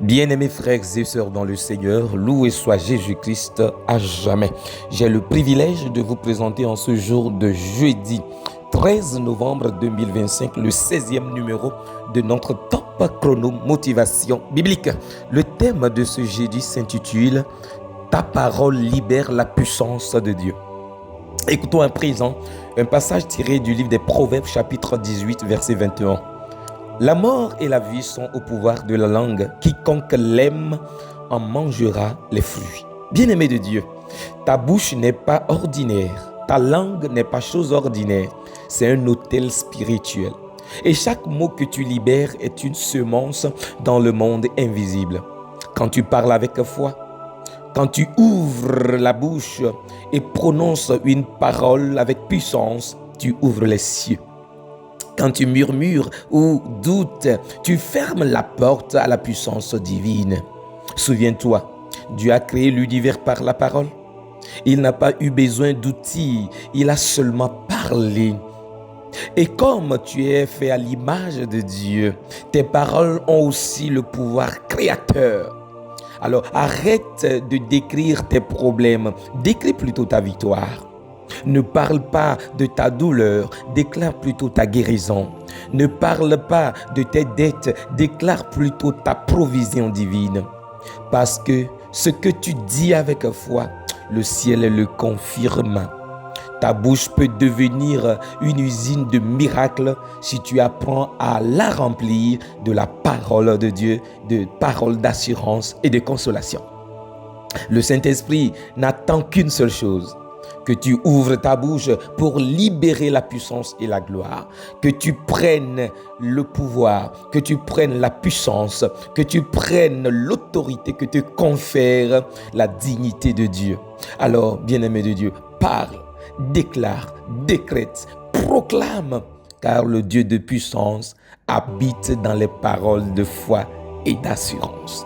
Bien-aimés frères et sœurs dans le Seigneur, loué soit Jésus-Christ à jamais. J'ai le privilège de vous présenter en ce jour de jeudi 13 novembre 2025 le 16e numéro de notre Top Chrono Motivation Biblique. Le thème de ce jeudi s'intitule « Ta parole libère la puissance de Dieu ». Écoutons à présent un passage tiré du livre des Proverbes chapitre 18 verset 21. La mort et la vie sont au pouvoir de la langue. Quiconque l'aime en mangera les fruits. Bien-aimé de Dieu, ta bouche n'est pas ordinaire. Ta langue n'est pas chose ordinaire. C'est un autel spirituel. Et chaque mot que tu libères est une semence dans le monde invisible. Quand tu parles avec foi, quand tu ouvres la bouche et prononces une parole avec puissance, tu ouvres les cieux. Quand tu murmures ou doutes, tu fermes la porte à la puissance divine. Souviens-toi, Dieu a créé l'univers par la parole. Il n'a pas eu besoin d'outils, il a seulement parlé. Et comme tu es fait à l'image de Dieu, tes paroles ont aussi le pouvoir créateur. Alors arrête de décrire tes problèmes, décris plutôt ta victoire. Ne parle pas de ta douleur, déclare plutôt ta guérison. Ne parle pas de tes dettes, déclare plutôt ta provision divine. Parce que ce que tu dis avec foi, le ciel le confirme. Ta bouche peut devenir une usine de miracles si tu apprends à la remplir de la parole de Dieu, de paroles d'assurance et de consolation. Le Saint-Esprit n'attend qu'une seule chose: que tu ouvres ta bouche pour libérer la puissance et la gloire, que tu prennes le pouvoir, que tu prennes la puissance, que tu prennes l'autorité que te confère la dignité de Dieu. Alors, bien-aimé de Dieu, parle, déclare, décrète, proclame, car le Dieu de puissance habite dans les paroles de foi et d'assurance.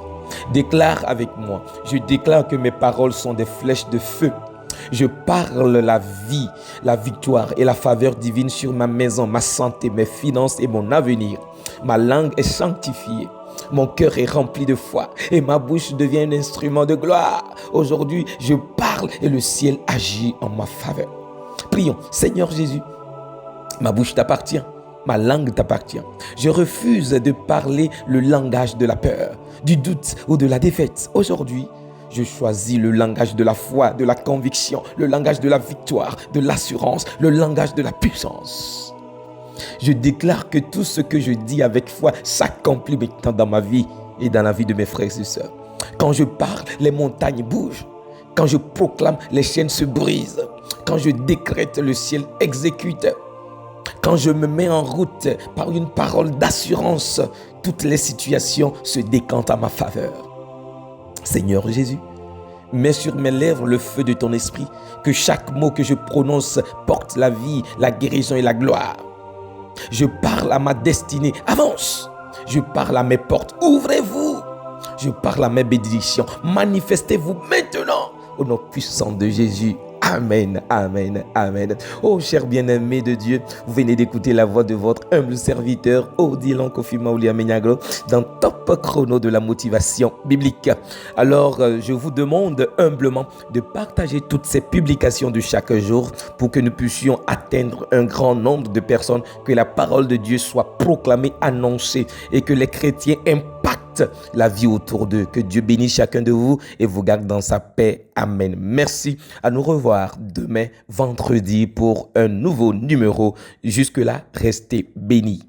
Déclare avec moi: je déclare que mes paroles sont des flèches de feu. Je parle la vie, la victoire et la faveur divine sur ma maison, ma santé, mes finances et mon avenir. Ma langue est sanctifiée. Mon cœur est rempli de foi et ma bouche devient un instrument de gloire. Aujourd'hui, je parle et le ciel agit en ma faveur. Prions. Seigneur Jésus, ma bouche t'appartient. Ma langue t'appartient. Je refuse de parler le langage de la peur, du doute ou de la défaite. Aujourd'hui, je choisis le langage de la foi, de la conviction, le langage de la victoire, de l'assurance, le langage de la puissance. Je déclare que tout ce que je dis avec foi s'accomplit maintenant dans ma vie et dans la vie de mes frères et sœurs. Quand je parle, les montagnes bougent. Quand je proclame, les chaînes se brisent. Quand je décrète, le ciel exécute. Quand je me mets en route par une parole d'assurance, toutes les situations se décantent à ma faveur. Seigneur Jésus, mets sur mes lèvres le feu de ton esprit, que chaque mot que je prononce porte la vie, la guérison et la gloire. Je parle à ma destinée, avance. Je parle à mes portes, ouvrez-vous. Je parle à mes bénédictions, manifestez-vous maintenant au nom puissant de Jésus. Amen, amen, amen. Oh, cher bien-aimé de Dieu, vous venez d'écouter la voix de votre humble serviteur, Odilon Kofi Maoulia Menyaglo, dans Top Chrono de la motivation biblique. Alors, je vous demande humblement de partager toutes ces publications de chaque jour pour que nous puissions atteindre un grand nombre de personnes, que la parole de Dieu soit proclamée, annoncée et que les chrétiens impactent la vie autour d'eux. Que Dieu bénisse chacun de vous et vous garde dans sa paix. Amen. Merci. À nous revoir demain, vendredi, pour un nouveau numéro. Jusque-là, restez bénis.